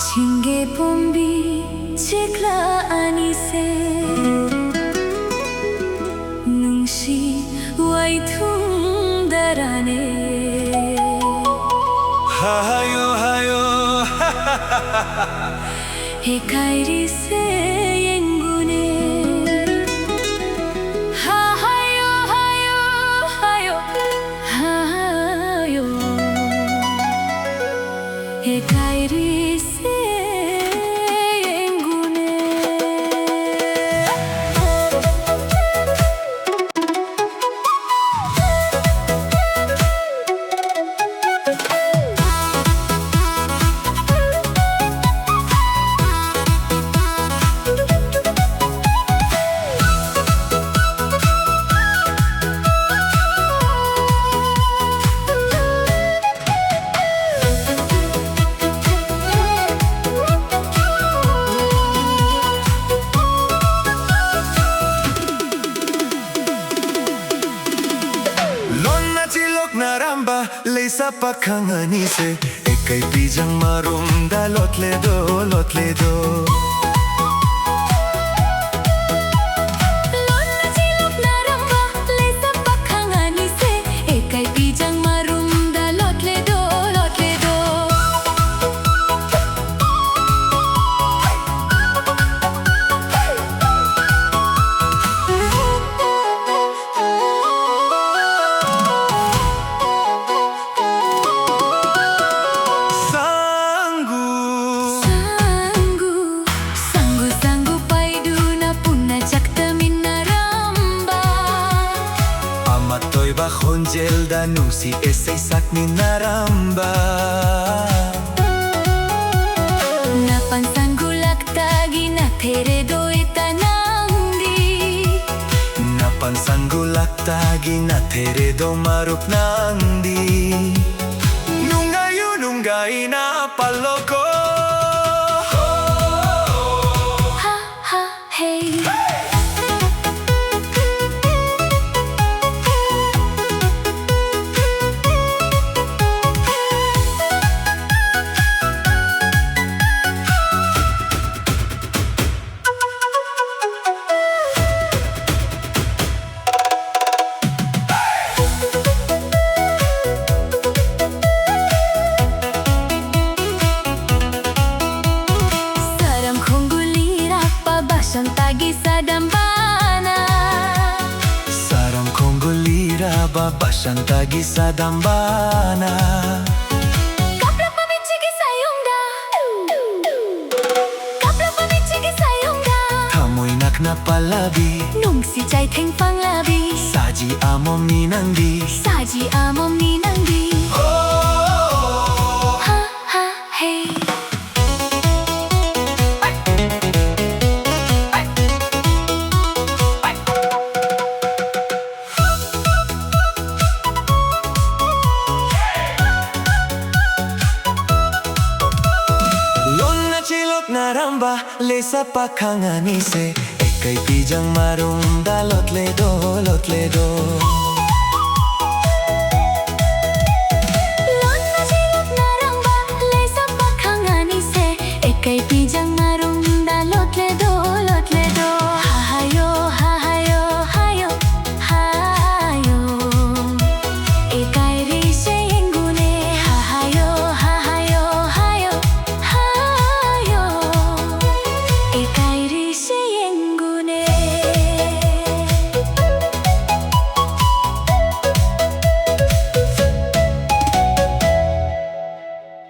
Chinge pombi chikla anise nungshi waithum darane hayo hayo he kairi se yengune hayo hayo hayo hayo he kairi se yengune Naramba lesa pakhanganise ekai bijang marumda lotledo lotledo Lonna chilok naramba lesa pakhanganise ekai bijang marumda lotledo lotledo Matoy ba honjel da nusi esay sakni naramba Napansangulak tagi na tere do itanandi Napansangulak tagi na tere do marup nandi Nungayo nungay na paloko Ha ha hey Tagi sa dambana Sarang Konggolira babasang tagi sa dambana Kaplak pamichigi sayong da Kaplak pamichigi sayong da Tamoy nak na palabi Nung si Chay Teng panglabi Saji amom ni nangdi Saji amom ni nangdi Ha ha hey Naramba lesa pakhanganise ekai bijang marumda lotledo lotledo